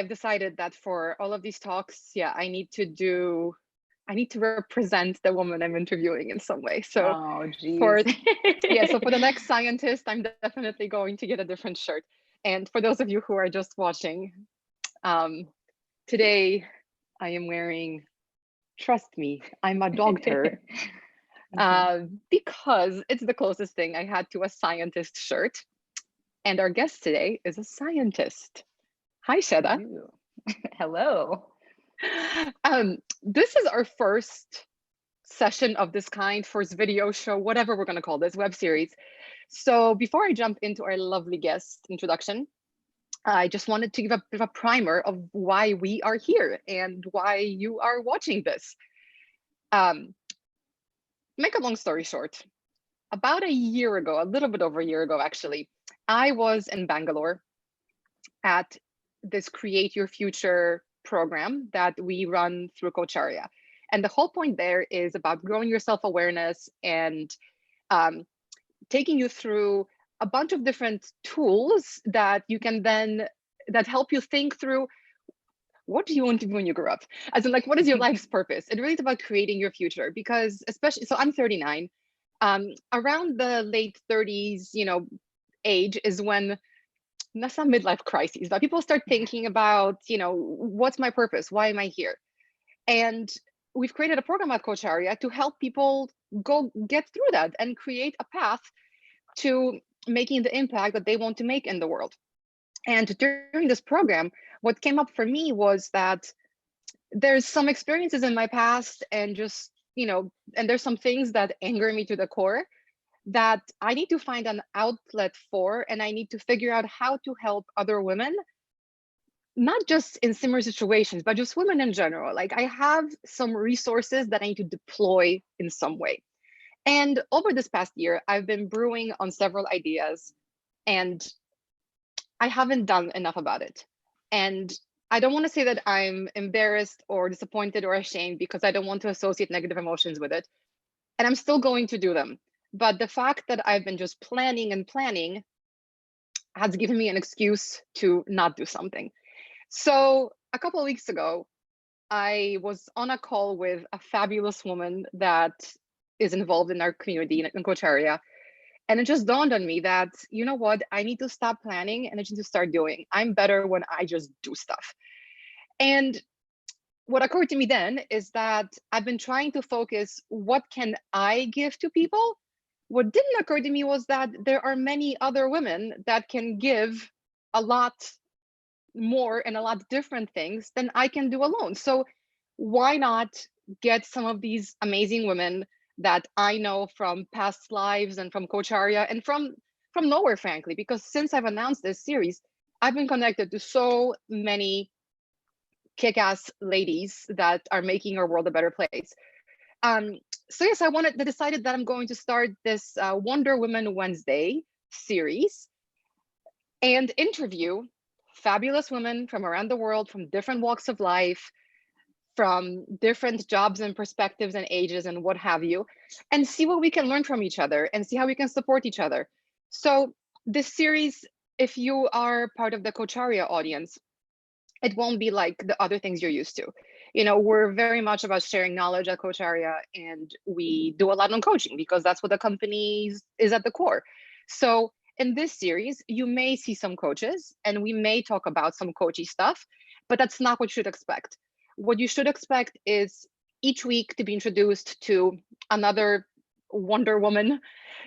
I've decided that for all of these talks, yeah, I need to represent the woman I'm interviewing in some way. So Oh, geez. for so for the next scientist, I'm definitely going to get a different shirt. And for those of you who are just watching, today I am wearing, trust me, I'm a doctor, because it's the closest thing I had to a scientist shirt. And our guest today is a scientist. Hi, Shetha. Ooh. Hello. This is our first session of this kind, first video show, whatever we're going to call this web series. So before I jump into our lovely guest introduction, I just wanted to give a bit of a primer of why we are here and why you are watching this. Make a long story short, about a year ago, a little bit over a year ago, actually, I was in Bangalore at this Create Your Future program that we run through Coacharia. And the whole point there is about growing your self-awareness and taking you through a bunch of different tools that you can then, that help you think through, what do you want to do when you grow up? As in, like, what is your life's purpose? It really is about creating your future, because especially, so I'm 39, around the late 30s, age is when that's not midlife crises, but people start thinking about, what's my purpose? Why am I here? And we've created a program at Coacharia to help people go get through that and create a path to making the impact that they want to make in the world. And during this program, what came up for me was that there's some experiences in my past and just, and there's some things that anger me to the core that I need to find an outlet for, and I need to figure out how to help other women, not just in similar situations, but just women in general. Like, I have some resources that I need to deploy in some way. And over this past year, I've been brewing on several ideas, and I haven't done enough about it. And I don't want to say that I'm embarrassed or disappointed or ashamed, because I don't want to associate negative emotions with it. And I'm still going to do them. But the fact that I've been just planning and planning has given me an excuse to not do something. So a couple of weeks ago, I was on a call with a fabulous woman that is involved in our community in Coacharia. And it just dawned on me that, you know what, I need to stop planning and I need to start doing. I'm better when I just do stuff. And what occurred to me then is that I've been trying to focus, what can I give to people? What didn't occur to me was that there are many other women that can give a lot more and a lot different things than I can do alone. So why not get some of these amazing women that I know from past lives and from Coacharia and from nowhere, frankly, because since I've announced this series, I've been connected to so many kick-ass ladies that are making our world a better place. So yes, I decided that I'm going to start this Wonder Woman Wednesday series and interview fabulous women from around the world, from different walks of life, from different jobs and perspectives and ages and what have you, and see what we can learn from each other and see how we can support each other. So this series, if you are part of the Coacharia audience, it won't be like the other things you're used to. We're very much about sharing knowledge at Coacharia, and we do a lot on coaching because that's what the company is at the core. So in this series, you may see some coaches and we may talk about some coachy stuff, but that's not what you should expect. What you should expect is each week to be introduced to another Wonder Woman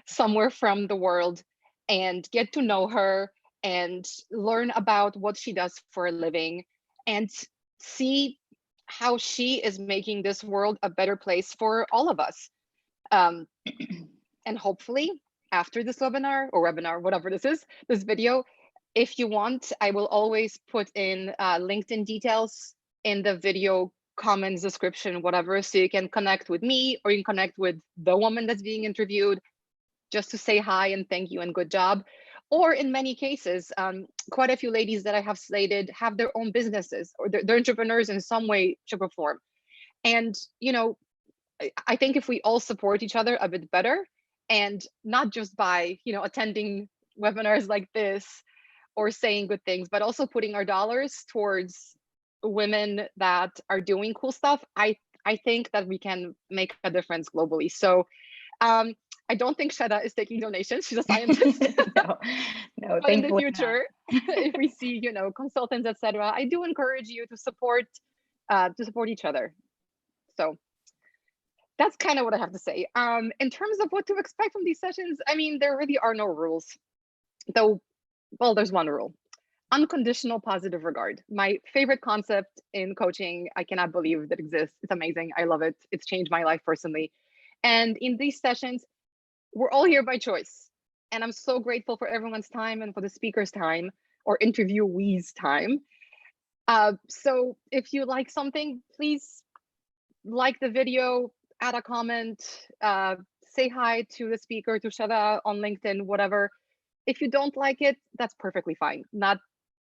somewhere from the world and get to know her and learn about what she does for a living and see how she is making this world a better place for all of us. And hopefully after this webinar, whatever this is, this video, if you want, I will always put in LinkedIn details in the video comments, description, whatever, so you can connect with me or you can connect with the woman that's being interviewed just to say hi and thank you and good job. Or in many cases, quite a few ladies that I have slated have their own businesses, or they're entrepreneurs in some way, shape, or form. And, I think if we all support each other a bit better, and not just by, attending webinars like this, or saying good things, but also putting our dollars towards women that are doing cool stuff, I think that we can make a difference globally. So I don't think Shetha is taking donations. She's a scientist. No, But in the thankfully future, if we see, consultants, etc., I do encourage you to support each other. So that's kind of what I have to say. In terms of what to expect from these sessions, I mean, there really are no rules. Though, well, there's one rule. Unconditional positive regard. My favorite concept in coaching. I cannot believe that exists. It's amazing. I love it. It's changed my life personally. And in these sessions, we're all here by choice. And I'm so grateful for everyone's time and for the speaker's time or interviewee's time. So if you like something, please like the video, add a comment, say hi to the speaker, to Shetha on LinkedIn, whatever. If you don't like it, that's perfectly fine.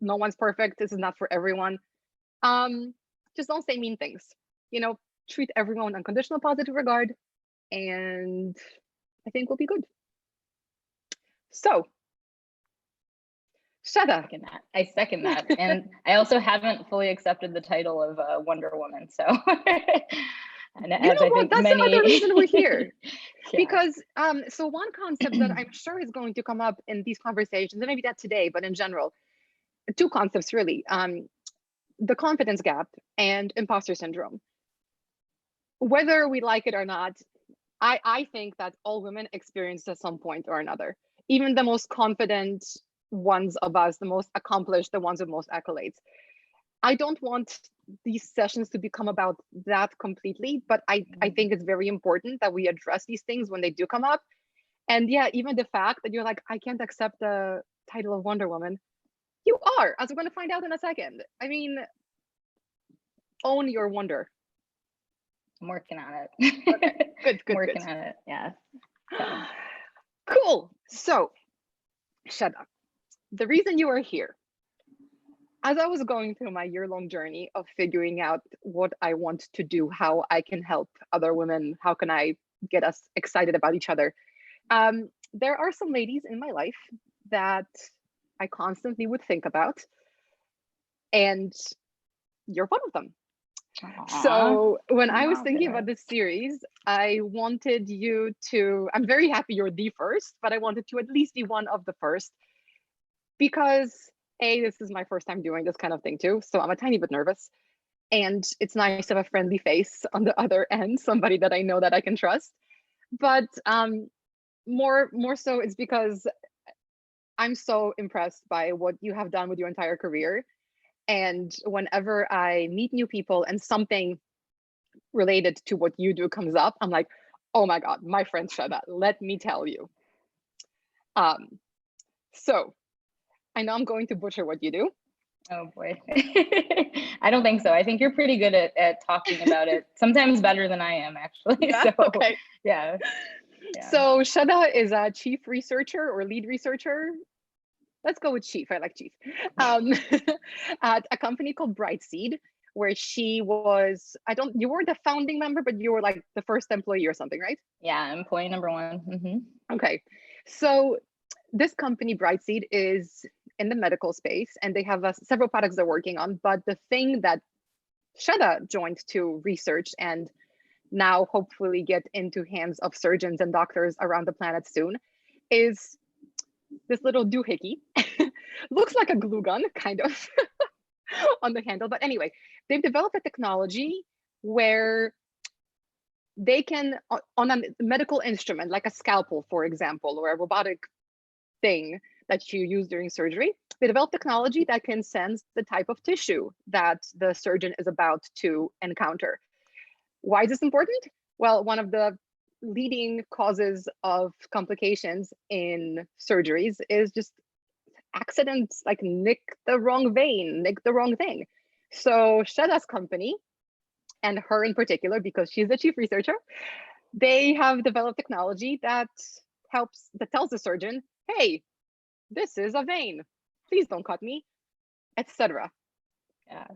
No one's perfect. This is not for everyone. Just don't say mean things. Treat everyone with unconditional positive regard, and I think we'll be good. So, Shetha. I second that. And I also haven't fully accepted the title of Wonder Woman. So, and that's another reason we're here. Yeah. Because, so one concept that I'm sure is going to come up in these conversations, and maybe not today, but in general, two concepts really, the confidence gap and imposter syndrome. Whether we like it or not, I think that all women experience at some point or another. Even the most confident ones of us, the most accomplished, the ones with most accolades. I don't want these sessions to become about that completely, but I think it's very important that we address these things when they do come up. And yeah, even the fact that you're like, I can't accept the title of Wonder Woman. You are, as we're going to find out in a second. I mean, own your wonder. I'm working on it. Okay, good. I'm working on it, yeah. So. Cool. So, Shetha, the reason you are here, as I was going through my year-long journey of figuring out what I want to do, how I can help other women, how can I get us excited about each other, there are some ladies in my life that I constantly would think about, and you're one of them. Aww. So when I was thinking about this series, I wanted you to, I'm very happy you're the first, but I wanted to at least be one of the first, because this is my first time doing this kind of thing too. So I'm a tiny bit nervous, and it's nice to have a friendly face on the other end, somebody that I know that I can trust. But more so it's because I'm so impressed by what you have done with your entire career. And whenever I meet new people and something related to what you do comes up, I'm like, oh my God, my friend Shetha, let me tell you. So I know I'm going to butcher what you do. Oh boy. I don't think so. I think you're pretty good at talking about it. Sometimes better than I am, actually. Yeah? So, okay. Yeah. So Shetha is a chief researcher or lead researcher. Let's go with chief. I like chief. At a company called Brightseed, where she was, you weren't a founding member, but you were like the first employee or something, right? Yeah, employee number one. Mm-hmm. Okay. So this company, Brightseed, is in the medical space, and they have several products they're working on. But the thing that Shetha joined to research and now hopefully get into hands of surgeons and doctors around the planet soon is this little doohickey. Looks like a glue gun, kind of, on the handle. But anyway, they've developed a technology where they can, on a medical instrument, like a scalpel, for example, or a robotic thing that you use during surgery, they developed technology that can sense the type of tissue that the surgeon is about to encounter. Why is this important? Well, one of the leading causes of complications in surgeries is just accidents, like nick the wrong vein, nick the wrong thing. So Shetha's company, and her in particular, because she's the chief researcher, they have developed technology that tells the surgeon, hey, this is a vein, please don't cut me, etc. Yeah.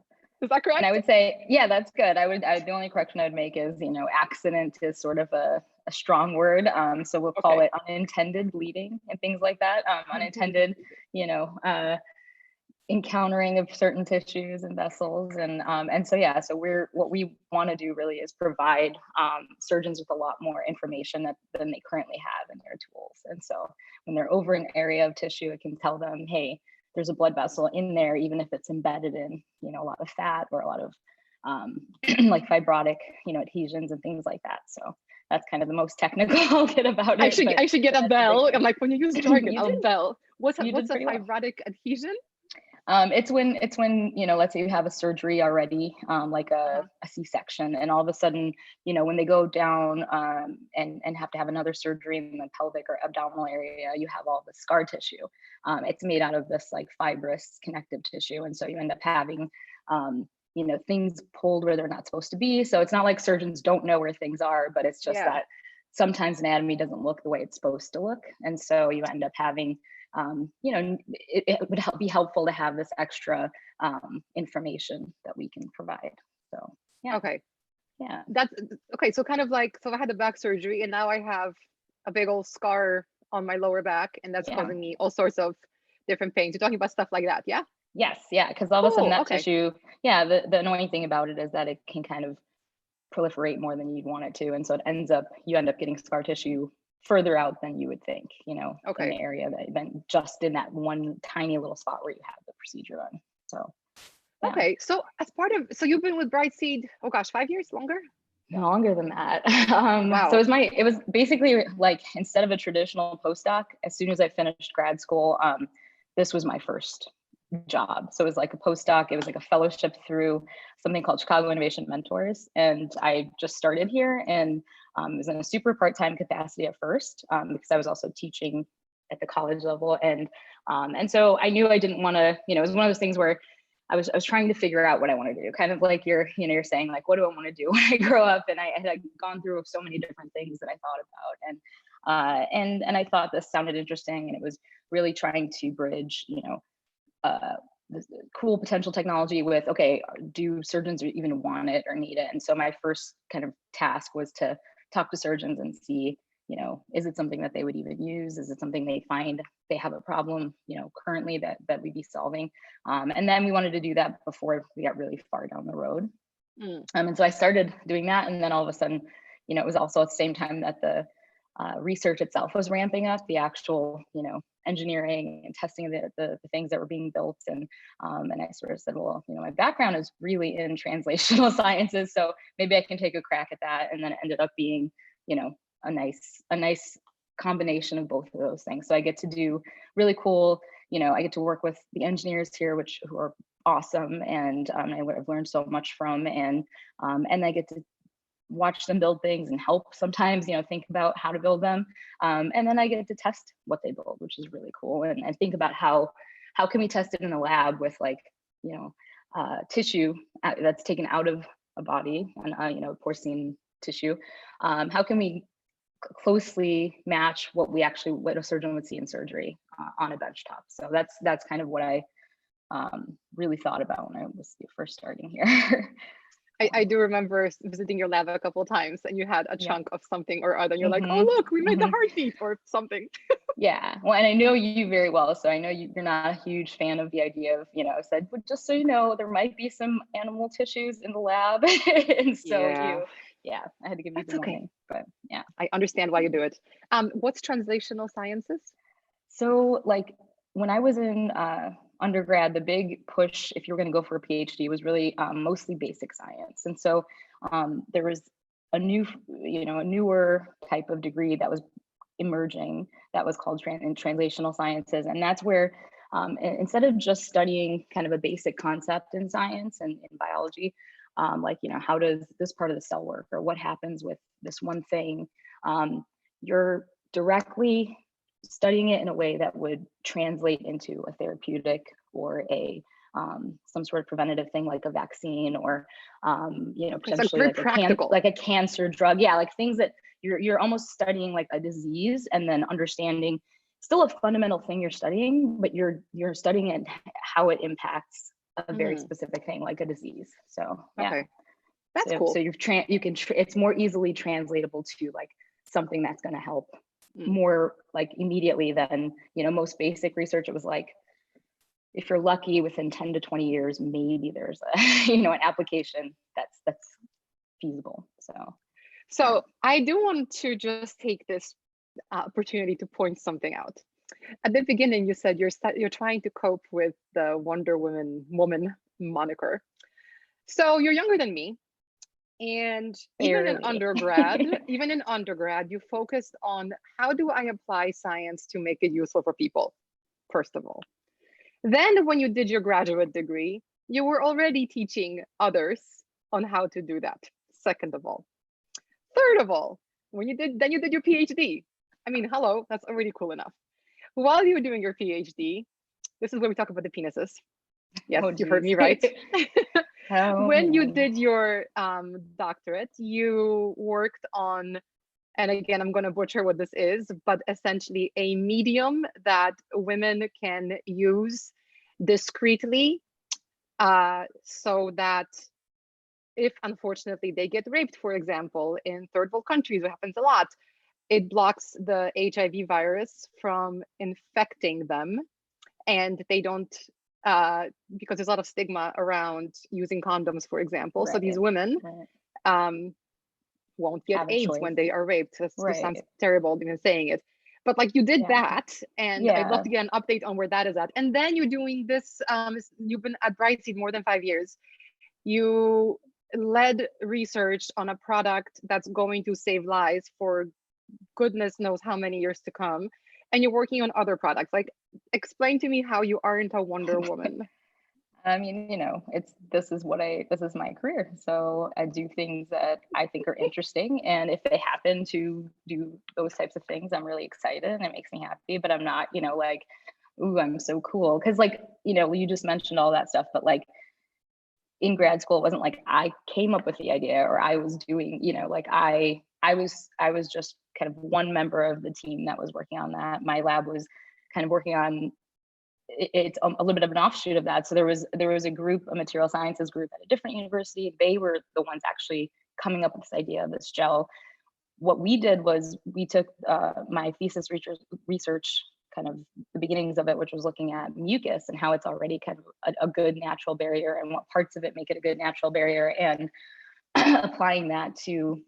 Is that correct? And I would say, yeah, that's good. The only correction I would make is, accident is sort of a strong word. So we'll call it unintended bleeding and things like that. Unintended, encountering of certain tissues and vessels. And so, yeah, so what we want to do really is provide surgeons with a lot more information than they currently have in their tools. And so when they're over an area of tissue, it can tell them, hey, there's a blood vessel in there, even if it's embedded in, a lot of fat or a lot of like fibrotic, adhesions and things like that. So that's kind of the most technical I'll get about it. I should get a bell. I'm like, when you use jargon, a bell. What's a well. fibrotic adhesion? It's when let's say you have a surgery already, like a C-section, and all of a sudden, when they go down and have to have another surgery in the pelvic or abdominal area, you have all the scar tissue. It's made out of this like fibrous connective tissue, and so you end up having things pulled where they're not supposed to be. So it's not like surgeons don't know where things are, but it's just that sometimes anatomy doesn't look the way it's supposed to look, and so you end up having it would be helpful to have this extra information that we can provide. So okay, yeah, that's okay. So kind of like, so I had a back surgery and now I have a big old scar on my lower back, and that's causing me all sorts of different pains. You're talking about stuff like that, yeah? Yes, yeah, because all of a sudden that tissue, the annoying thing about it is that it can kind of proliferate more than you'd want it to, and so you end up getting scar tissue further out than you would think, in the area that then just in that one tiny little spot where you have the procedure done. So okay, so so you've been with Brightseed, oh gosh, 5 years? Longer than that. Wow. So it was basically like, instead of a traditional postdoc, as soon as I finished grad school, this was my first job. So it was like a postdoc, it was like a fellowship through something called Chicago Innovation Mentors. And I just started here, and it was in a super part-time capacity at first, because I was also teaching at the college level. And so I knew I didn't want to, it was one of those things where I was trying to figure out what I want to do, kind of like you're saying, like, what do I want to do when I grow up? And I had gone through so many different things that I thought about, and I thought this sounded interesting, and it was really trying to bridge, this cool potential technology with, okay, do surgeons even want it or need it? And so my first kind of task was to talk to surgeons and see, is it something that they would even use? Is it something they find they have a problem, currently that we'd be solving? And then we wanted to do that before we got really far down the road. And so I started doing that, and then all of a sudden, it was also at the same time that the research itself was ramping up, the actual, engineering and testing of the things that were being built. And I sort of said, well, my background is really in translational sciences, so maybe I can take a crack at that. And then it ended up being, a nice combination of both of those things. So I get to do really cool, I get to work with the engineers here, who are awesome, and I've learned so much from, and I get to watch them build things and help sometimes, think about how to build them. And then I get to test what they build, which is really cool. And think about how can we test it in a lab with, like, tissue that's taken out of a body, and porcine tissue. How can we closely match what a surgeon would see in surgery on a benchtop? So that's kind of what I really thought about when I was first starting here. I do remember visiting your lab a couple of times, and you had a chunk of something or other, and you're like, oh, look, we made the heartbeat or something. Yeah, well, and I know you very well, so I know you're not a huge fan of the idea of, I said, but just so you know, there might be some animal tissues in the lab. And so I had to give you the warning, but yeah. I understand why you do it. What's translational sciences? So, like, when I was in undergrad, the big push, if you were going to go for a PhD, was really mostly basic science. And so there was a newer type of degree that was emerging that was called translational sciences. And that's where instead of just studying kind of a basic concept in science and in biology, like, how does this part of the cell work, or what happens with this one thing, you're directly studying it in a way that would translate into a therapeutic or a some sort of preventative thing, like a vaccine, or potentially like a cancer drug. Yeah, like things that you're almost studying like a disease, and then understanding still a fundamental thing you're studying, but you're studying it, how it impacts a very specific thing, like a disease. So yeah, that's cool. So it's more easily translatable to like something that's going to help more like immediately than most basic research. It was like, if you're lucky, within 10 to 20 years, maybe there's a, an application that's feasible. So I do want to just take this opportunity to point something out. At the beginning, you said you're trying to cope with the Wonder Woman moniker. So you're younger than me, and even in undergrad, you focused on how do I apply science to make it useful for people, first of all. Then when you did your graduate degree, you were already teaching others on how to do that, second of all. Third of all, when you did your PhD. I mean, hello, that's already cool enough. While you were doing your PhD, this is where we talk about the penises. Yes, you heard me right. When you did your doctorate, you worked on, and again, I'm going to butcher what this is, but essentially a medium that women can use discreetly so that if unfortunately they get raped, for example, in third world countries, it happens a lot, it blocks the HIV virus from infecting them, and they don't, because there's a lot of stigma around using condoms, for example. Right. So these women won't get AIDS when they are raped. This sounds terrible even saying it. But like you did that, and I'd love to get an update on where that is at. And then you're doing this, you've been at Brightseed more than 5 years. You led research on a product that's going to save lives for goodness knows how many years to come. And you're working on other products. Like, explain to me how you aren't a Wonder Woman. I mean, this is my career. So I do things that I think are interesting. And if they happen to do those types of things, I'm really excited and it makes me happy, but I'm not, like, ooh, I'm so cool. Cause like, you just mentioned all that stuff, but like in grad school, it wasn't like I came up with the idea or I was doing, like I was just kind of one member of the team that was working on that. My lab was kind of working on it's a little bit of an offshoot of that. So there was a group, a material sciences group at a different university. They were the ones actually coming up with this idea of this gel. What we did was we took my thesis research, kind of the beginnings of it, which was looking at mucus and how it's already kind of a good natural barrier and what parts of it make it a good natural barrier, and applying that to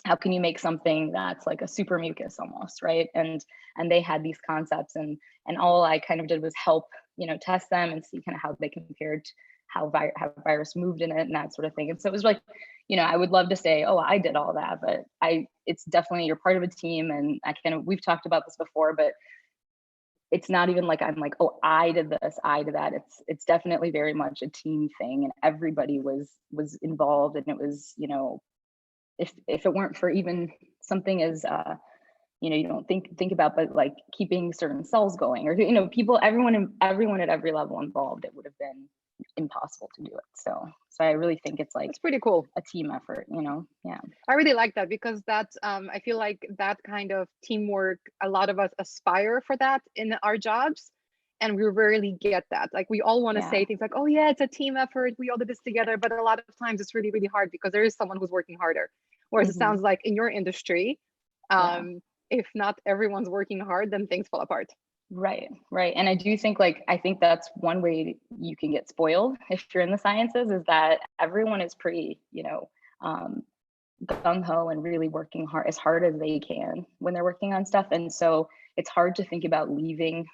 how can you make something that's like a super mucus almost, right? And they had these concepts, and all I kind of did was help, test them and see kind of how they compared to how virus moved in it and that sort of thing. And so it was like, I would love to say, oh, I did all that, but it's definitely, you're part of a team, and we've talked about this before, but it's not even like I'm like, oh, I did this, I did that. It's definitely very much a team thing, and everybody was involved, and it was, if it weren't for even something as you don't think about, but like keeping certain cells going, or people, everyone at every level involved, it would have been impossible to do it. So I really think it's like, it's pretty cool, a team effort, yeah. I really like that, because that's I feel like that kind of teamwork, a lot of us aspire for that in our jobs, and we rarely get that. Like, we all want to say things like, oh yeah, it's a team effort, we all did this together, but a lot of times it's really, really hard because there is someone who's working harder. Whereas it sounds like in your industry, if not everyone's working hard, then things fall apart. Right. And I do think I think that's one way you can get spoiled if you're in the sciences, is that everyone is pretty, gung-ho and really working as hard as they can when they're working on stuff. And so it's hard to think about leaving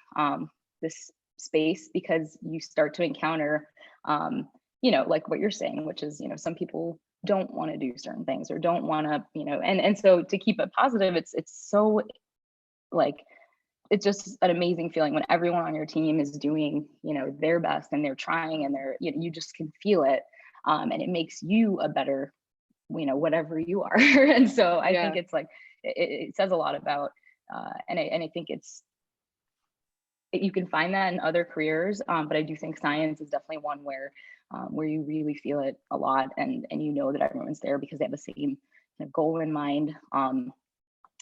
this space, because you start to encounter, like what you're saying, which is, some people don't want to do certain things or don't want to, and so to keep it positive, it's so like, it's just an amazing feeling when everyone on your team is doing, their best, and they're trying, and they're, you just can feel it. And it makes you a better, whatever you are. And so I think it's like, it says a lot about, and I think you can find that in other careers. But I do think science is definitely one where you really feel it a lot, and that everyone's there because they have the same kind of goal in mind. And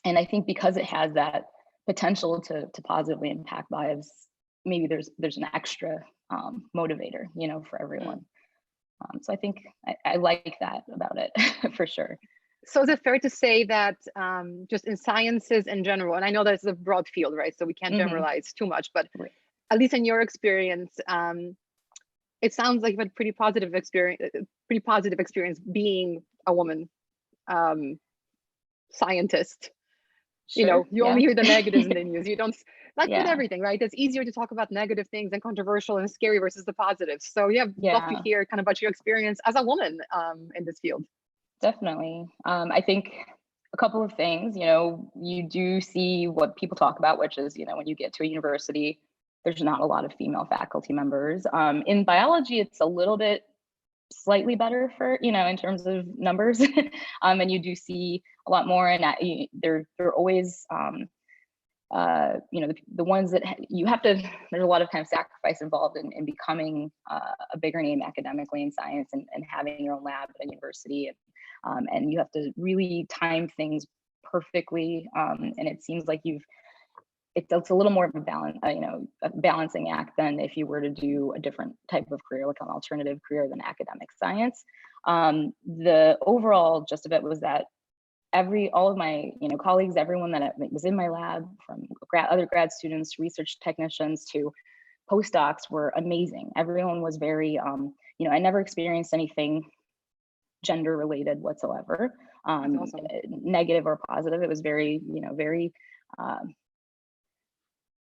I think because it has that potential to positively impact lives, maybe there's an extra motivator, for everyone. So I think I like that about it for sure. So is it fair to say that just in sciences in general, and I know that it's a broad field, right? So we can't generalize too much, but at least in your experience, it sounds like you've had pretty positive experience being a woman scientist. You know, Sure. you only hear the negatives in the news. You don't, like with Yeah. everything, right? It's easier to talk about negative things and controversial and scary versus the positives. So yeah, love to Yeah, hear kind of about your experience as a woman in this field. definitely. I think a couple of things, you know, you do see what people talk about, which is, you know, when you get to a university, there's not a lot of female faculty members. In biology, it's a little bit slightly better for, you know, in terms of numbers. And you do see a lot more, and they're always you know, the ones that you have to, there's a lot of kind of sacrifice involved in becoming a bigger name academically in science, and having your own lab at a university, and you have to really time things perfectly, and it seems like it's a little more of a balance, you know, a balancing act than if you were to do a different type of career, like an alternative career than academic science. The overall gist of it was that all of my, you know, colleagues, everyone that was in my lab, from other grad students, research technicians to postdocs, were amazing. Everyone was very, you know, I never experienced anything gender related whatsoever, Awesome. negative or positive. It was very, you know, very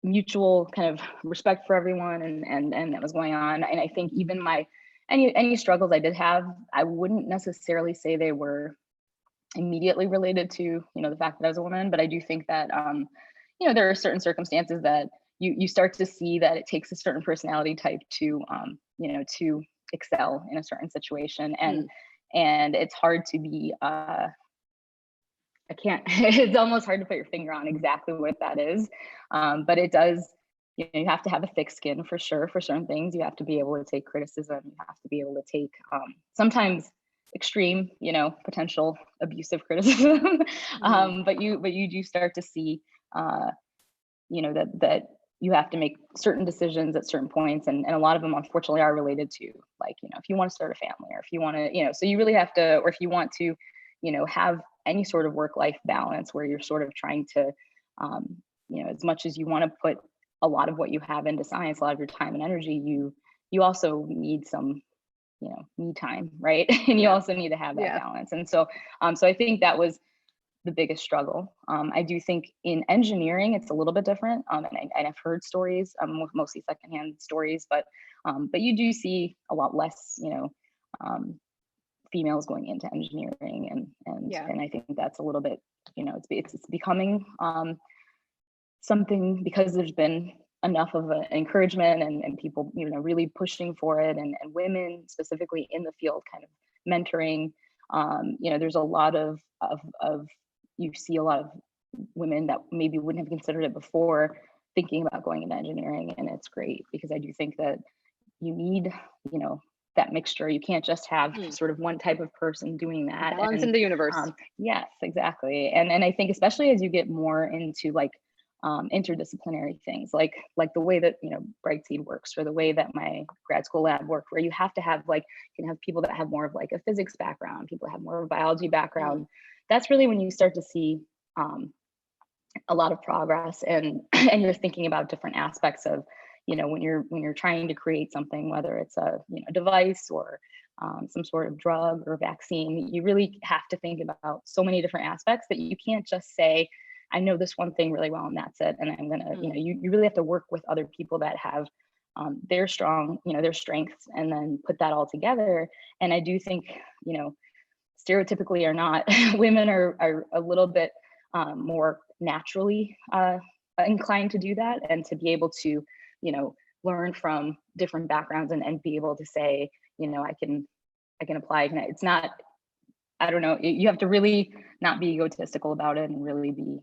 mutual kind of respect for everyone, and that was going on. And I think even any struggles I did have, I wouldn't necessarily say they were immediately related to, you know, the fact that I was a woman, but I do think that you know, there are certain circumstances that you start to see that it takes a certain personality type to you know, to excel in a certain situation, and it's hard to be I can't it's almost hard to put your finger on exactly what that is, but it does, you know, you have to have a thick skin for sure for certain things. You have to be able to take criticism, you have to be able to take sometimes extreme, you know, potential abusive criticism, but you do start to see you know, that you have to make certain decisions at certain points, and a lot of them unfortunately are related to, like, you know, if you want to start a family, or if you want to, you know, so you really have to, or if you want to, you know, have any sort of work-life balance where you're sort of trying to you know, as much as you want to put a lot of what you have into science, a lot of your time and energy, you also need some, you know, me time, right? And you also need to have that balance. And so so I think that was the biggest struggle. I do think in engineering it's a little bit different, and I've heard stories, mostly secondhand stories, but you do see a lot less, you know, females going into engineering, and I think that's a little bit, you know, it's becoming something, because there's been enough of an encouragement, and people, you know, really pushing for it, and women specifically in the field kind of mentoring. You know, there's a lot of you see a lot of women that maybe wouldn't have considered it before thinking about going into engineering, and it's great, because I do think that you need, you know, that mixture. You can't just have sort of one type of person doing that. Balance in the universe. Yes, exactly. And I think especially as you get more into like interdisciplinary things, like the way that, you know, Brightseed works, or the way that my grad school lab worked, where you have to have, like, you can have people that have more of like a physics background, people that have more of a biology background. That's really when you start to see a lot of progress, and and you're thinking about different aspects of, you know, when you're trying to create something, whether it's a, you know, device, or some sort of drug or vaccine, you really have to think about so many different aspects that you can't just say, I know this one thing really well and that's it, and I'm gonna, you know, you really have to work with other people that have their strengths, and then put that all together. And I do think, you know, stereotypically or not, women are a little bit more naturally inclined to do that, and to be able to, you know, learn from different backgrounds, and be able to say, you know, I can apply. It's not, I don't know, you have to really not be egotistical about it, and really be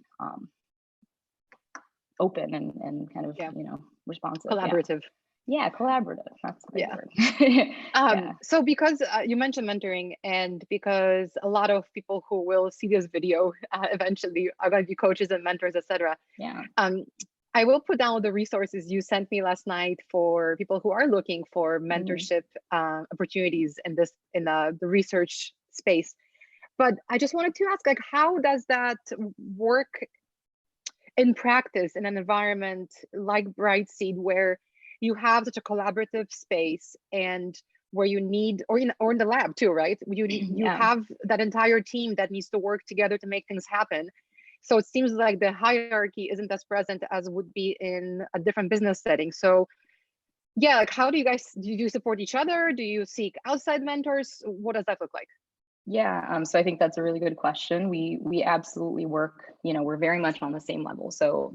open, and kind of, you know, responsive. Collaborative. Yeah, collaborative. That's the right word. So because you mentioned mentoring, and because a lot of people who will see this video eventually are going to be coaches and mentors, etc. I will put down the resources you sent me last night for people who are looking for mentorship opportunities in the research space. But I just wanted to ask, like, how does that work in practice in an environment like Brightseed, where you have such a collaborative space, and where you need, or in the lab too, right? You Yeah. have that entire team that needs to work together to make things happen. So it seems like the hierarchy isn't as present as would be in a different business setting. So yeah, like how do you support each other? Do you seek outside mentors? What does that look like? Yeah, so I think that's a really good question. We absolutely work, we're very much on the same level. So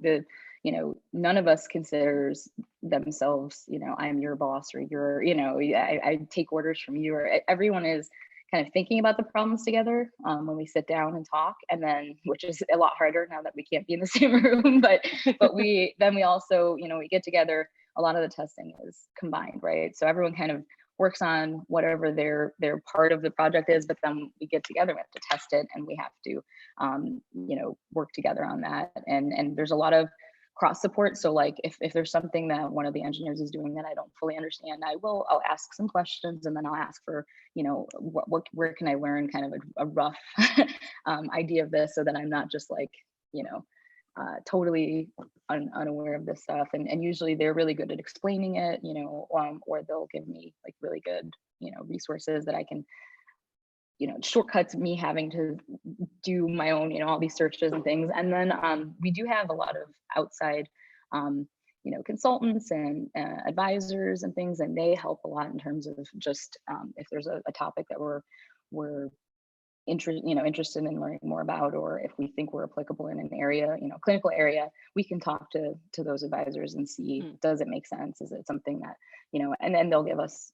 none of us considers themselves, I'm your boss, or I take orders from you, or everyone is kind of thinking about the problems together when we sit down and talk, and then, which is a lot harder now that we can't be in the same room, but we also, we get together. A lot of the testing is combined, right? So everyone kind of works on whatever their part of the project is, but then we get together, we have to test it, and we have to work together on that. And there's a lot of cross support. So like if there's something that one of the engineers is doing that I don't fully understand, I'll ask some questions, and then I'll ask for, where can I learn kind of a rough idea of this, so that I'm not just like, totally unaware of this stuff. And usually they're really good at explaining it, or they'll give me like really good, resources that I can, shortcuts me having to do my own, all these searches and things. And then we do have a lot of outside, consultants and advisors and things, and they help a lot in terms of just if there's a topic that we're interested in learning more about, or if we think we're applicable in an area, clinical area, we can talk to those advisors and see, does it make sense? Is it something that, and then they'll give us,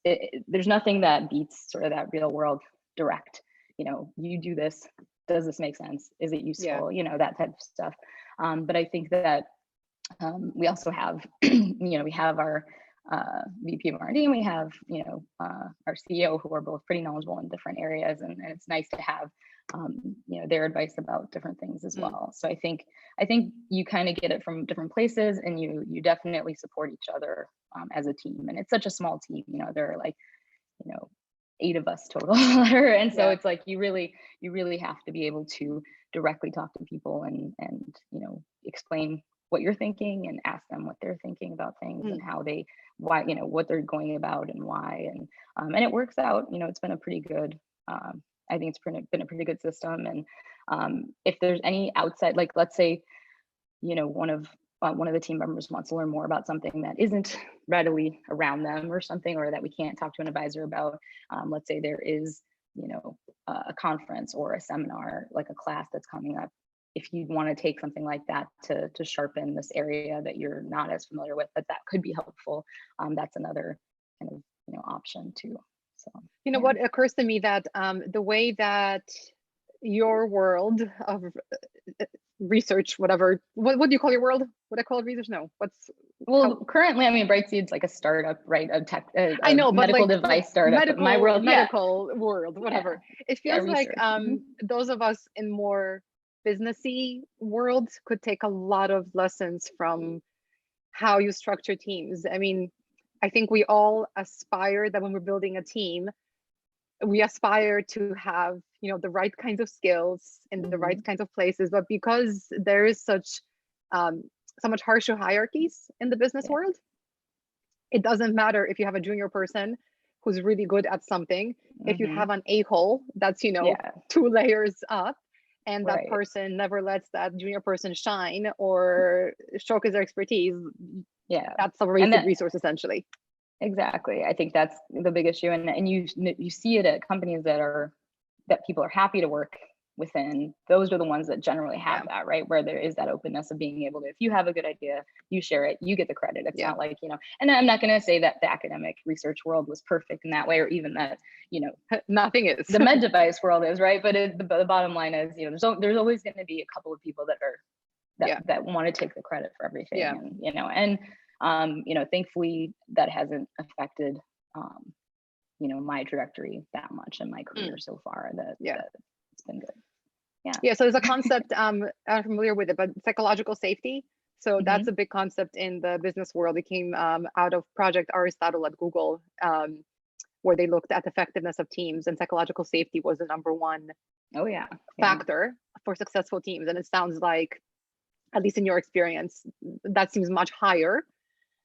there's nothing that beats sort of that real world direct, you do this, does this make sense? Is it useful? Yeah. That type of stuff. But I think that we also have, we have our VP of R&D, and we have, our CEO, who are both pretty knowledgeable in different areas, and it's nice to have, their advice about different things as well. So I think you kind of get it from different places, and you definitely support each other as a team. And it's such a small team, there are like, 8 of us total, and so it's like you really have to be able to directly talk to people and explain what you're thinking, and ask them what they're thinking about things, and how why, what they're going about and why. And it works out. It's been a pretty good, I think it's been a pretty good system. And if there's any outside, like let's say, one of the team members wants to learn more about something that isn't readily around them, or something, or that we can't talk to an advisor about. Let's say there is, a conference or a seminar, like a class that's coming up. If you want to take something like that to sharpen this area that you're not as familiar with, but that could be helpful, that's another kind of, option too. So, What occurs to me, that the way that your world of research, whatever, what do you call your world? Would I call it research? No, currently, I mean, Brightseed's like a startup, right? A tech, I know, but medical like device startup. My world, medical world, whatever. It feels like research. those of us in more businessy worlds could take a lot of lessons from how you structure teams. I mean, I think we all aspire that when we're building a team, we aspire to have, the right kinds of skills in the right kinds of places. But because there is such so much harsher hierarchies in the business world, it doesn't matter if you have a junior person who's really good at something. If you have an a-hole that's 2 layers up, and that person never lets that junior person shine or showcase their expertise, that's a wasted resource, essentially. Exactly. I think that's the big issue. And you see it at companies that people are happy to work within. Those are the ones that generally have that, right? Where there is that openness of being able to, if you have a good idea, you share it, you get the credit. It's not like, and I'm not going to say that the academic research world was perfect in that way, or even that, nothing is. The med device world is, right? But the bottom line is, there's always going to be a couple of people that want to take the credit for everything. And, thankfully that hasn't affected, my trajectory that much in my career so far. That it's been good. So there's a concept, I'm familiar with it, but psychological safety. So that's a big concept in the business world. It came out of Project Aristotle at Google, where they looked at effectiveness of teams, and psychological safety was the number one factor for successful teams. And it sounds like, at least in your experience, that seems much higher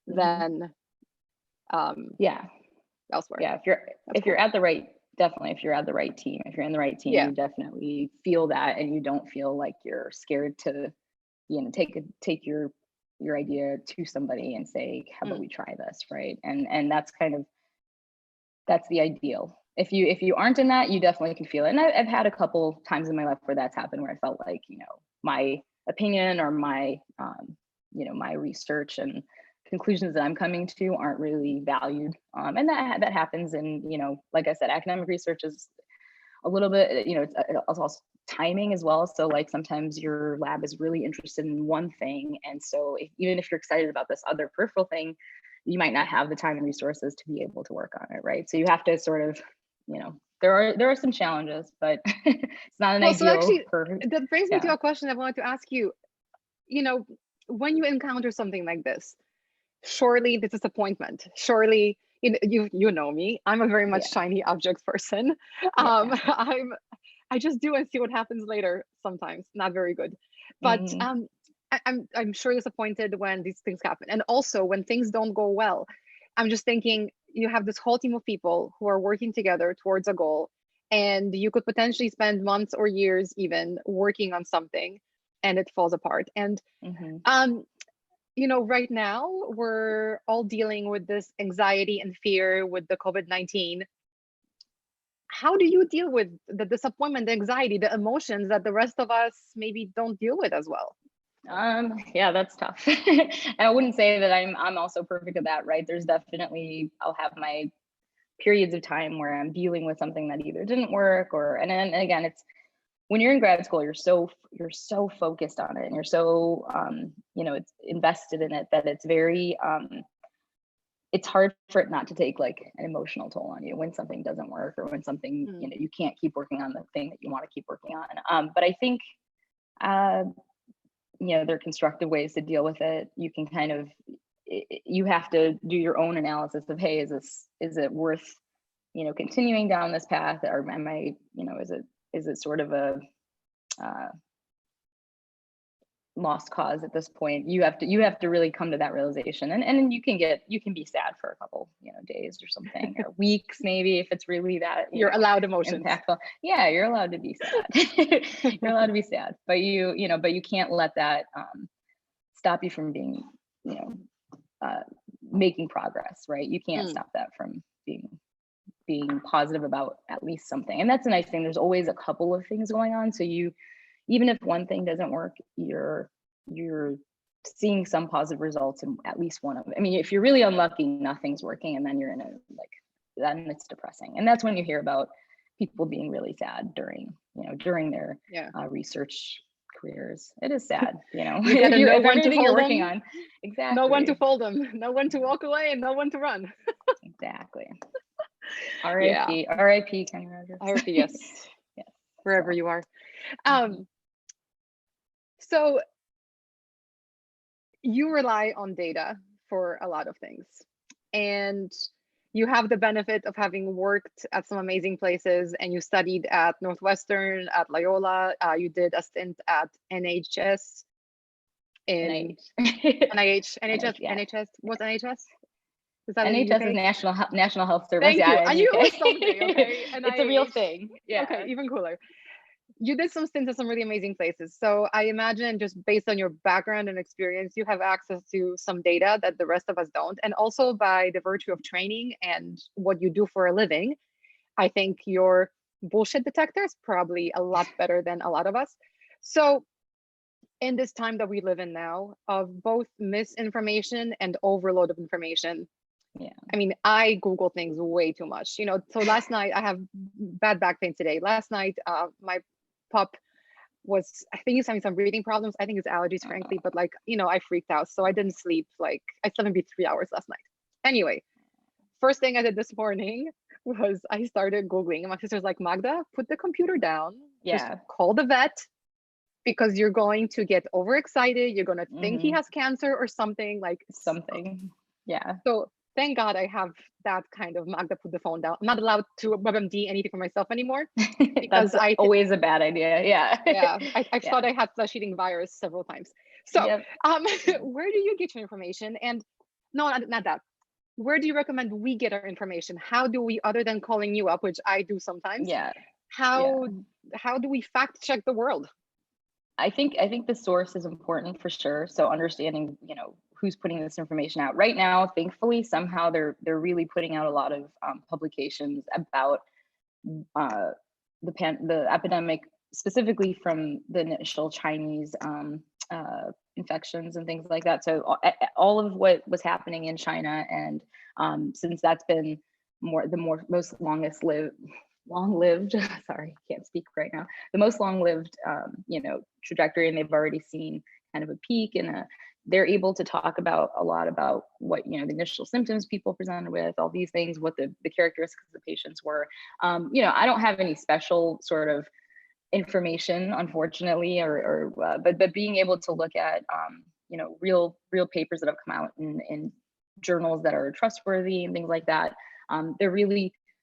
than Yeah. elsewhere. Yeah. If you're at the right, definitely, if you're at the right team, if you're in the right team, Yeah. you definitely feel that, and you don't feel like you're scared to, take your idea to somebody and say, how about we try this, right? And that's the ideal. If you aren't in that, you definitely can feel it. And I've had a couple times in my life where that's happened, where I felt like, my opinion or my my research and conclusions that I'm coming to aren't really valued. And that happens. And like I said, academic research is a little bit, it's also timing as well. So like sometimes your lab is really interested in one thing, and so even if you're excited about this other peripheral thing, you might not have the time and resources to be able to work on it, right? So you have to sort of, there are some challenges, but it's not an ideal. So actually, perfect. that brings me to a question I wanted to ask you. When you encounter something like this, surely the disappointment, surely you know me, I'm a very much shiny object person. I just do and see what happens later. Sometimes not very good, but I'm sure disappointed when these things happen, and also when things don't go well. I'm just thinking, you have this whole team of people who are working together towards a goal, and you could potentially spend months or years even working on something, and it falls apart. And right now we're all dealing with this anxiety and fear with the COVID-19. How do you deal with the disappointment, the anxiety, the emotions that the rest of us maybe don't deal with as well? Yeah, that's tough. And I wouldn't say that I'm also perfect at that, right? There's definitely, I'll have my periods of time where I'm dealing with something that either didn't work and then again, it's when you're in grad school, you're so focused on it, and you're so it's invested in it, that it's very it's hard for it not to take like an emotional toll on you when something doesn't work, or when something you can't keep working on the thing that you want to keep working on. But I think there are constructive ways to deal with it. You can kind of, you have to do your own analysis of, hey, is it worth continuing down this path, or am I is it sort of a lost cause at this point? You have to really come to that realization, and you can be sad for a couple days or something, or weeks maybe, if it's really that you're allowed emotions. Impactful. Yeah, you're allowed to be sad. You're allowed to be sad, but you can't let that stop you from being making progress, right? You can't stop that from being positive about at least something. And that's a nice thing. There's always a couple of things going on. So even if one thing doesn't work, you're seeing some positive results in at least one of them. I mean, if you're really unlucky, nothing's working, and then you're in then it's depressing. And that's when you hear about people being really sad during their research careers. It is sad, You gotta know when to hold working them. on. Exactly. Know when to fold them, know when to walk away, and know when to run. Exactly. R.I.P. R.I.P. Kenny Rogers. R.I.P. Yes. Yes. Wherever you are. So you rely on data for a lot of things, and you have the benefit of having worked at some amazing places, and you studied at Northwestern, at Loyola. You did a stint at NHS. NIH. NHS. What's NHS? Is that NHS is National Health Service. Thank you. I knew it was something. Okay, it's a real thing. Yeah. Okay, even cooler. You did some stints at some really amazing places. So I imagine, just based on your background and experience, you have access to some data that the rest of us don't. And also by the virtue of training and what you do for a living, I think your bullshit detector is probably a lot better than a lot of us. So in this time that we live in now, of both misinformation and overload of information, I mean, I Google things way too much. So last night, I have bad back pain today. Last night, my pup was, I think he's having some breathing problems. I think it's allergies, frankly, but I freaked out. So I didn't sleep. I slept maybe 3 hours last night. Anyway, first thing I did this morning was I started Googling, and my sister's like, Magda, put the computer down. Just call the vet, because you're going to get overexcited. You're going to think he has cancer or something. Yeah. So thank God I have that kind of Magda, put the phone down. I'm not allowed to WebMD anything for myself anymore, because that's always a bad idea. Yeah. Yeah. I thought I had flesh eating virus several times. So where do you get your information? And no, not that. where do you recommend we get our information? How do we, other than calling you up, which I do sometimes, Yeah, yeah. how do we fact check the world? I think the source is important for sure. So understanding, who's putting this information out right now. Thankfully, somehow they're really putting out a lot of publications about the epidemic, specifically from the initial Chinese infections and things like that. So all of what was happening in China, and since that's been most long-lived sorry, can't speak right now, the most long-lived trajectory, and they've already seen kind of a peak, and they're able to talk about a lot about what the initial symptoms people presented with, all these things, what the characteristics of the patients were. I don't have any special sort of information, unfortunately, but being able to look at real papers that have come out in journals that are trustworthy and things like that.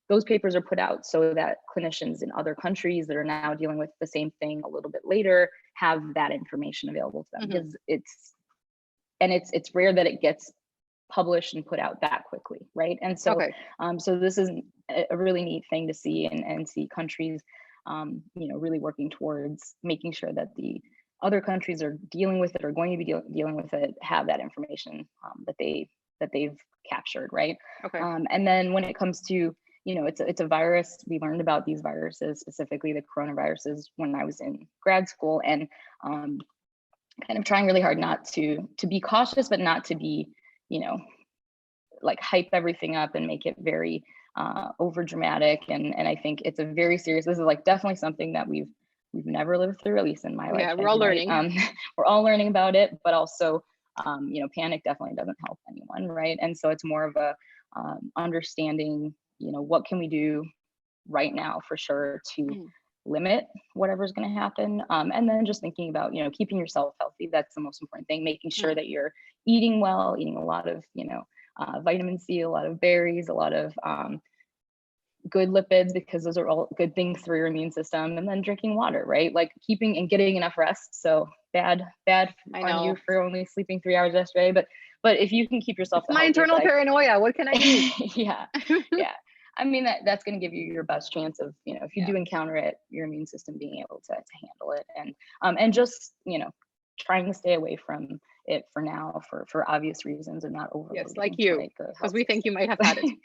Those papers are put out so that clinicians in other countries that are now dealing with the same thing a little bit later have that information available to them, because it's rare that it gets published and put out that quickly, right? And so so this is a really neat thing to see, and see countries really working towards making sure that the other countries are dealing with it, or going to be dealing with it, have that information that they've captured, right? And then when it comes to it's a virus. We learned about these viruses, specifically the coronaviruses, when I was in grad school, and kind of trying really hard not to be cautious, but not to be, like hype everything up and make it very over dramatic. And I think it's a very serious. This is like definitely something that we've never lived through, at least in my life. Yeah, we're all learning. We're all learning about it, but also panic definitely doesn't help anyone, right? And so it's more of a understanding, what can we do right now for sure to limit whatever's going to happen, and then just thinking about keeping yourself healthy. That's the most important thing, making sure that you're eating well, eating a lot of vitamin C, a lot of berries, a lot of good lipids, because those are all good things for your immune system, and then drinking water, right? Like keeping and getting enough rest. So bad on you for only sleeping 3 hours yesterday, but if you can keep yourself my internal paranoia, what can I do? yeah. I mean, that's going to give you your best chance of, if you do encounter it, your immune system being able to handle it, and just, trying to stay away from it for now, for obvious reasons, and not overloading. Yes, like you, because we think you might have had it.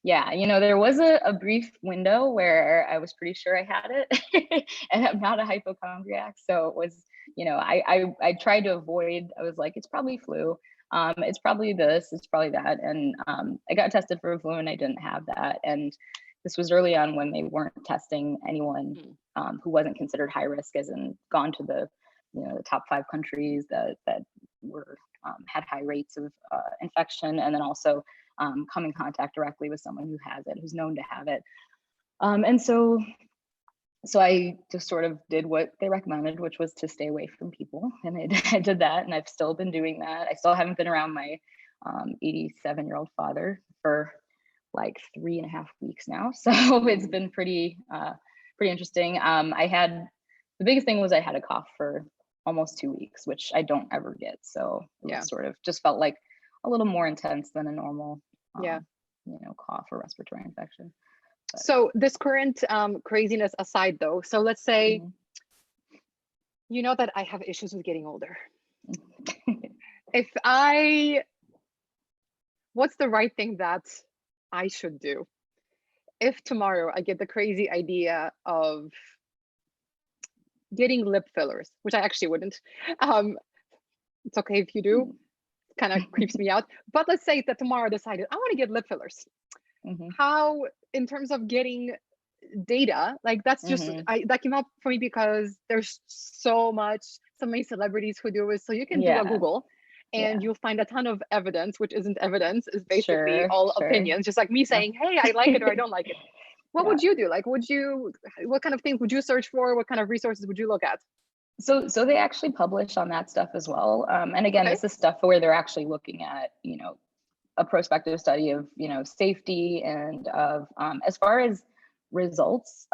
Yeah, there was a brief window where I was pretty sure I had it, and I'm not a hypochondriac, so it was, I tried to avoid. I was like, it's probably flu. It's probably this, it's probably that. And I got tested for flu and I didn't have that. And this was early on when they weren't testing anyone who wasn't considered high risk, as in gone to the top 5 countries that were had high rates of infection, and then also come in contact directly with someone who has it, who's known to have it. And so I just sort of did what they recommended, which was to stay away from people. And I did that, and I've still been doing that. I still haven't been around my 87-year-old father for like 3.5 weeks now. So it's been pretty interesting. The biggest thing was I had a cough for almost 2 weeks, which I don't ever get. So it was sort of just felt like a little more intense than a normal cough or respiratory infection. But. So this current craziness aside, though, so let's say, that I have issues with getting older. What's the right thing that I should do? If tomorrow I get the crazy idea of getting lip fillers, which I actually wouldn't. It's okay if you do. It kind of creeps me out. But let's say that tomorrow I decided I want to get lip fillers. How, in terms of getting data, like that's just that came up for me because there's so many celebrities who do it. So you can do a Google and you'll find a ton of evidence, which isn't evidence, is basically all opinions, just like me saying, hey, I like it or I don't like it. What would you do? Like, what kind of things would you search for? What kind of resources would you look at? So they actually publish on that stuff as well. And again, this is stuff where they're actually looking at, a prospective study of, safety and of, as far as results,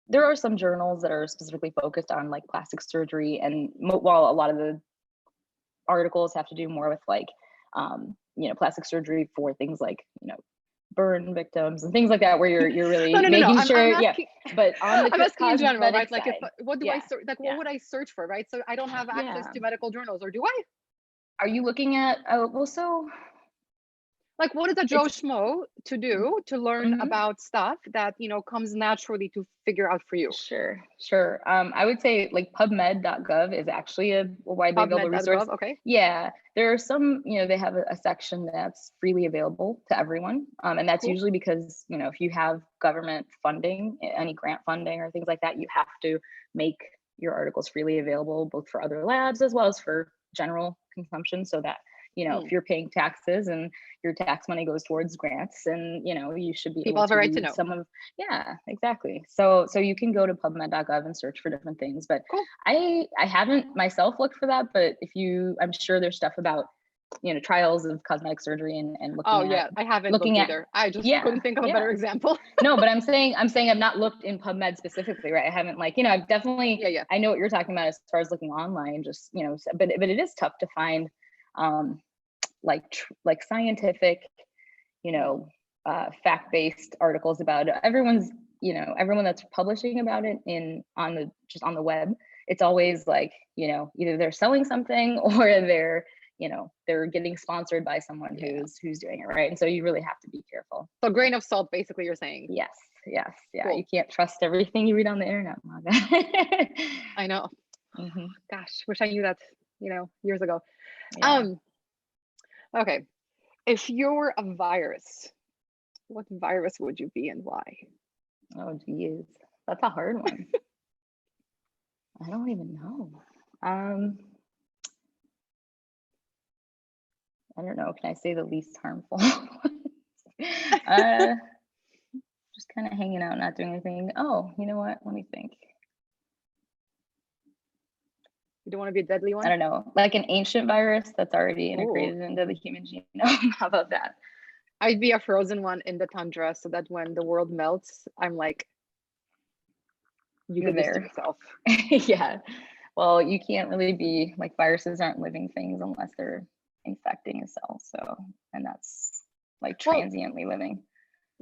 there are some journals that are specifically focused on like plastic surgery, and while a lot of the articles have to do more with like plastic surgery for things like, burn victims and things like that, where you're really no. making I'm sure, asking, but on the I'm asking in general, right? cosmetic Like, side, what do I search? Like, what yeah. would I search for, right? So I don't have access to medical journals, or do I? Are you looking at, well, so Like, what is a Joe Schmo to do to learn mhm. about stuff that, comes naturally to figure out for you? Sure. I would say like PubMed.gov is actually a widely available resource. PubMed.gov, okay. Yeah, there are some, they have a section that's freely available to everyone. And that's Cool. usually because, if you have government funding, any grant funding or things like that, you have to make your articles freely available, both for other labs as well as for general consumption, so that, if you're paying taxes and your tax money goes towards grants, and you should be People able have to a right to use know. some of, yeah, exactly. So you can go to PubMed.gov and search for different things, but cool. I haven't myself looked for that, but I'm sure there's stuff about trials of cosmetic surgery and looking at, I haven't looking looked at either. I just yeah, couldn't think of a better example. No, but I'm saying I've not looked in PubMed specifically, right? I haven't, like, I've definitely, I know what you're talking about as far as looking online, just, but it is tough to find like scientific, fact-based articles about it. Everyone that's publishing about it on the web, it's always like, either they're selling something or they're getting sponsored by someone who's doing it, right? And so you really have to be careful. So grain of salt, basically, you're saying. Yes. Cool. You can't trust everything you read on the internet, Magda. I know. Mm-hmm. Gosh, wish I knew that, years ago. Yeah. Okay. If you were a virus, what virus would you be and why? Oh, geez. That's a hard one. I don't even know. I don't know. Can I say the least harmful? Just kind of hanging out, not doing anything. Oh, you know what? Let me think. You don't want to be a deadly one? I don't know. Like an ancient virus that's already integrated into the human genome. How about that? I'd be a frozen one in the tundra, so that when the world melts, I'm like, you did this to yourself. Yeah. Well, you can't really be, like, viruses aren't living things unless they're infecting a cell. So, and that's like transiently living.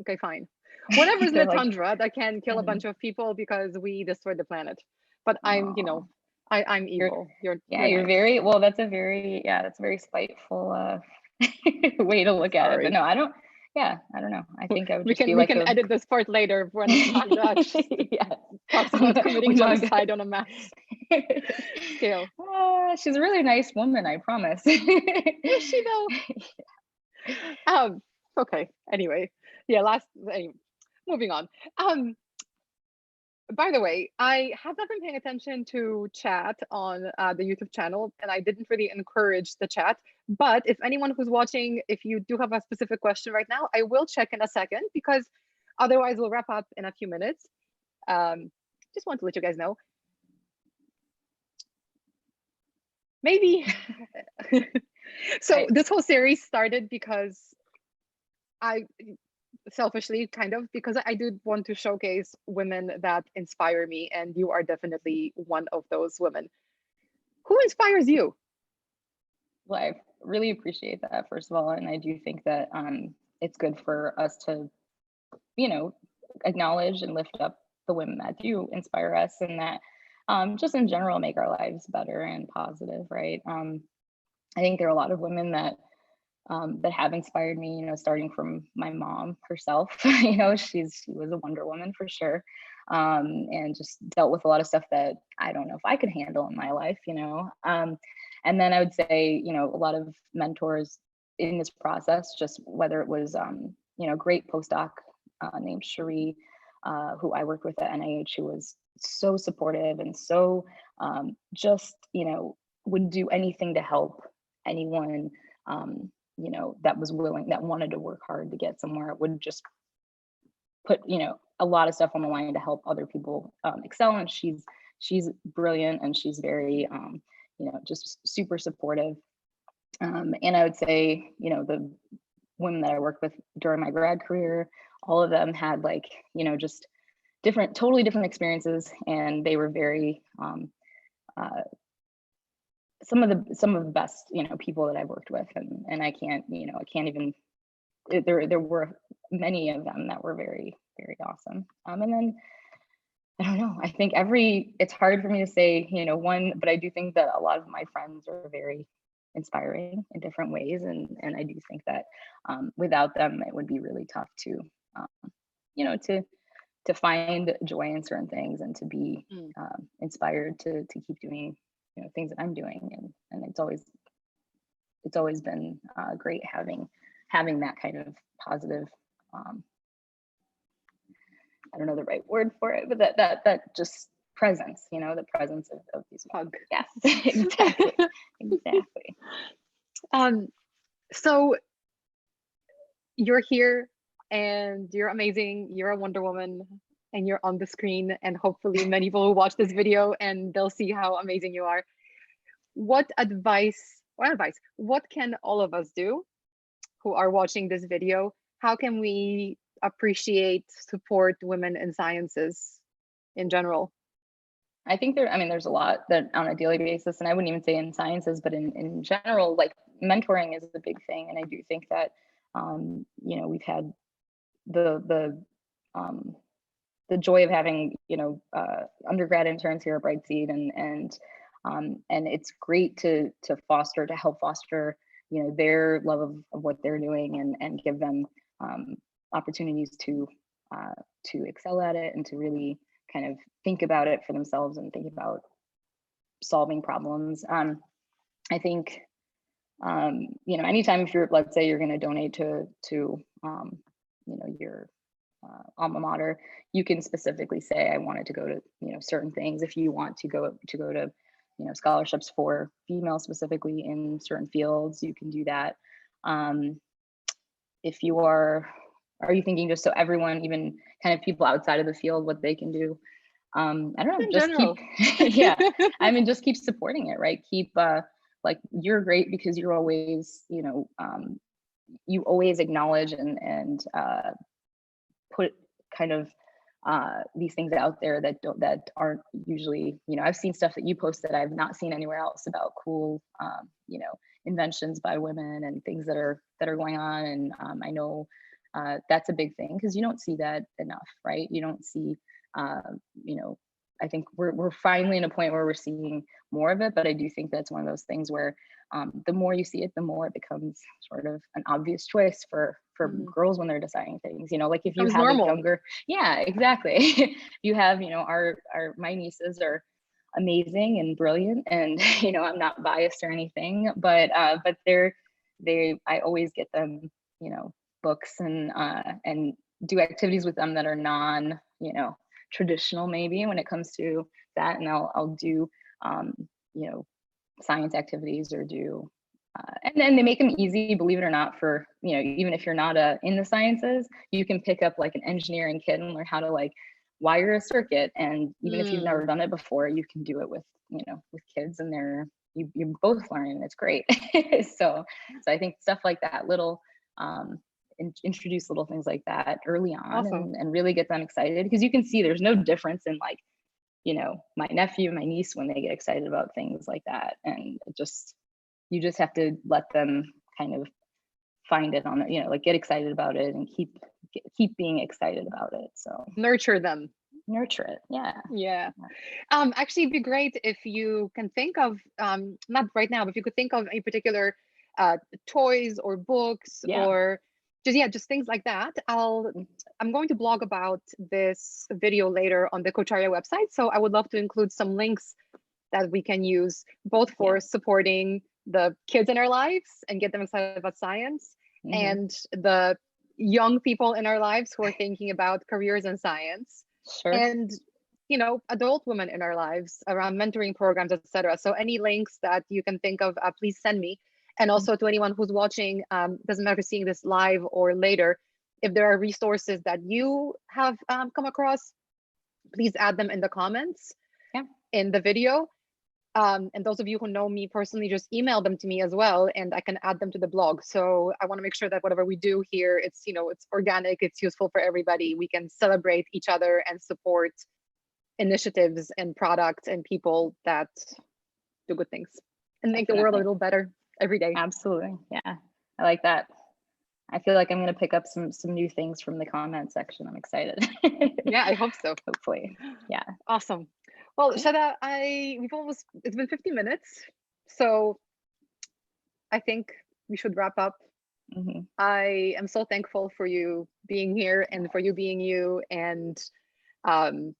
Okay, fine. Whatever's in the like, tundra that can kill a bunch of people because we destroyed the planet. But I'm, I'm evil. You're nice. Very well. That's a very spiteful way to look at it. But no, I don't. Yeah, I don't know. I think I would just be like. We can edit this part later when Magda talks about committing genocide on a mass scale. She's a really nice woman, I promise. Is she though? Okay. Anyway, moving on. By the way, I have not been paying attention to chat on the YouTube channel, and I didn't really encourage the chat. But if anyone who's watching, if you do have a specific question right now, I will check in a second, because otherwise we'll wrap up in a few minutes. Just want to let you guys know. Maybe. So this whole series started because selfishly, kind of, because I do want to showcase women that inspire me, and you are definitely one of those women. Who inspires you? Well, I really appreciate that, first of all, and I do think that it's good for us to, acknowledge and lift up the women that do inspire us, and that just in general make our lives better and positive, right? I think there are a lot of women that have inspired me, starting from my mom herself. She was a Wonder Woman for sure, and just dealt with a lot of stuff that I don't know if I could handle in my life, and then I would say, a lot of mentors in this process, just whether it was, great postdoc named Cherie, who I worked with at NIH, who was so supportive and so just, would do anything to help anyone, that was willing, that wanted to work hard to get somewhere, would just put, a lot of stuff on the line to help other people excel. And she's brilliant, and she's very, just super supportive. And I would say, the women that I worked with during my grad career, all of them had just totally different experiences, and they were very some of the best, people that I've worked with, and I can't even, there were many of them that were very, very awesome. And then I don't know, I think it's hard for me to say, one, but I do think that a lot of my friends are very inspiring in different ways. And I do think that without them, it would be really tough to, to find joy in certain things and to be inspired to keep doing, things that I'm doing. And it's always been great having that kind of positive, I don't know the right word for it, but that just presence, the presence of these hug. Yes, exactly. Exactly. So you're here and you're amazing. You're a Wonder Woman and you're on the screen, and hopefully many people will watch this video and they'll see how amazing you are. What can all of us do who are watching this video? How can we appreciate, support women in sciences in general? I think there's a lot that on a daily basis, and I wouldn't even say in sciences, but in general, like mentoring is a big thing. And I do think that, we've had the joy of having, undergrad interns here at Brightseed, and it's great to help foster, their love of what they're doing, and give them opportunities to excel at it, and to really kind of think about it for themselves and think about solving problems. I think, anytime if let's say you're going to donate to your alma mater, you can specifically say, I wanted to go to, certain things. If you want to go to, scholarships for females specifically in certain fields, you can do that. If you are you thinking just so everyone, even kind of people outside of the field, what they can do? I don't know, in just general. keep, yeah, I mean, just keep supporting it, right? Keep, like, you're great because you're always, you always acknowledge and put kind of these things out there that aren't usually, I've seen stuff that you post that I've not seen anywhere else about cool, inventions by women and things that are going on. And I know that's a big thing because you don't see that enough, right? You don't see, I think we're finally in a point where we're seeing more of it, but I do think that's one of those things where the more you see it, the more it becomes sort of an obvious choice for girls when they're deciding things, like if you have normal. a younger, yeah, exactly. You have, my nieces are amazing and brilliant, and I'm not biased or anything, but I always get them, books and do activities with them that are non, traditional maybe when it comes to that. And I'll do, science activities or do, and then they make them easy, believe it or not, for, even if you're not in the sciences, you can pick up like an engineering kit and learn how to like wire a circuit. And even if you've never done it before, you can do it with, with kids, and you both learn, and it's great. So I think stuff like that, little, introduce little things like that early on. Awesome. and really get them excited, because you can see there's no difference in like, my nephew and my niece when they get excited about things like that. And you just have to let them kind of find it on, like get excited about it and keep being excited about it. So Nurture them. Nurture it. Yeah. Actually, it'd be great if you can think of, not right now, but if you could think of a particular toys or books, or just things like that. I'm going to blog about this video later on the Kocharia website, so I would love to include some links that we can use both for supporting the kids in our lives and get them excited about science, and the young people in our lives who are thinking about careers in science, and adult women in our lives around mentoring programs, etc. So any links that you can think of, please send me. And also to anyone who's watching, doesn't matter seeing this live or later, if there are resources that you have come across, please add them in the comments in the video. And those of you who know me personally, just email them to me as well, and I can add them to the blog. So I want to make sure that whatever we do here, it's it's organic, it's useful for everybody. We can celebrate each other and support initiatives and products and people that do good things. and make the world a Definitely. little better every day. Absolutely. Yeah. I like that. I feel like I'm going to pick up some new things from the comment section. I'm excited. Yeah, I hope so. Hopefully. Yeah. Awesome. Well, Cool. Shetha, it's been 50 minutes. So I think we should wrap up. Mhm. I am so thankful for you being here and for you being you. And um,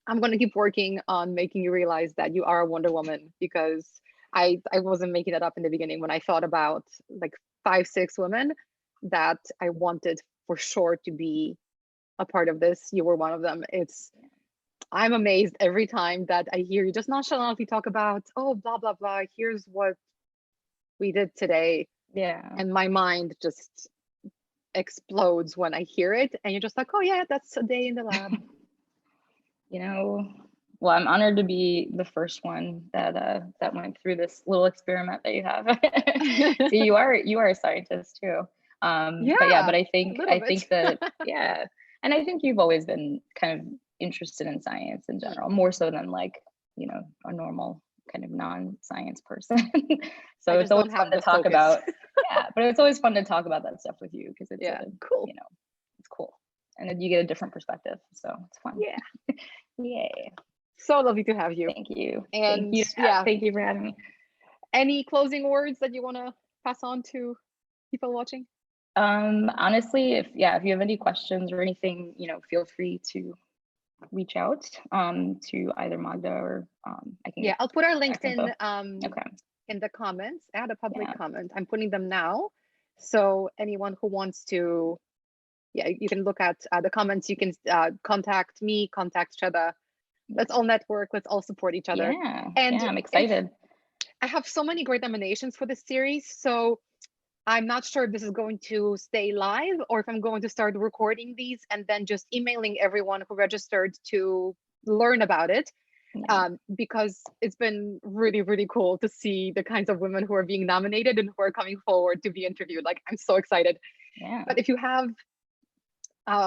I'm going to keep working on making you realize that you are a Wonder Woman, because I wasn't making that up in the beginning when I thought about like 5, 6 women that I wanted for sure to be a part of this. You were one of them. I'm amazed every time that I hear you just nonchalantly talk about, oh, blah, blah, blah. Here's what we did today. Yeah. And my mind just explodes when I hear it. And you're just like, oh, yeah, that's a day in the lab. You know, well, I'm honored to be the first one that went through this little experiment that you have. So you are a scientist too. But yeah, Yeah, but I a think little bit. that yeah, and I think you've always been kind of interested in science in general, more so than like, you know, a normal kind of non-science person. I So it's just don't always fun have to the talk focus. about. Yeah, but it's always fun to talk about that stuff with you because it's Yeah, a, cool. you know, it's cool. And then you get a different perspective. So it's fun. Yeah. Yay. So lovely to have you. Thank you. And yeah, Thank you for having me. any closing words that you want to pass on to people watching? Honestly, if you have any questions or anything, you know, feel free to reach out to either Magda or I can Yeah, get I'll put our contact info. LinkedIn Okay. in the comments. Add a public Yeah. comment. I'm putting them now. So anyone who wants to, yeah, you can look at the comments. You can contact me, contact Shetha. Let's all network. Let's all support each other. Yeah. And Yeah. I'm if excited. I have so many great nominations for this series, so I'm not sure if this is going to stay live or if I'm going to start recording these and then just emailing everyone who registered to learn about it. Yeah. Because it's been really, really cool to see the kinds of women who are being nominated and who are coming forward to be interviewed. Like, I'm so excited. Yeah. But if you have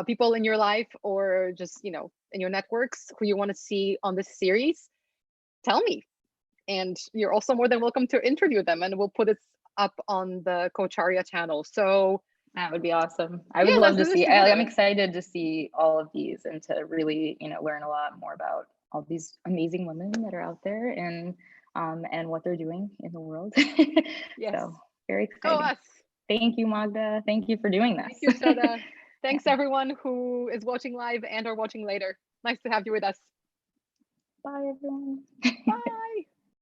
people in your life or just, you know, in your networks who you want to see on this series, tell me. And you're also more than welcome to interview them, and we'll put it up on the Coacharia channel. So That would be awesome. I would yeah, love let's to do this see. I'm together. excited to see all of these and to really, you know, learn a lot more about all these amazing women that are out there and what they're doing in the world. Yes. So very Go exciting. us. Thank you, Magda. Thank you for doing Thank this. you, Shetha. Thanks Yeah. everyone who is watching live and or watching later. Nice to have you with us. Bye, everyone. Bye.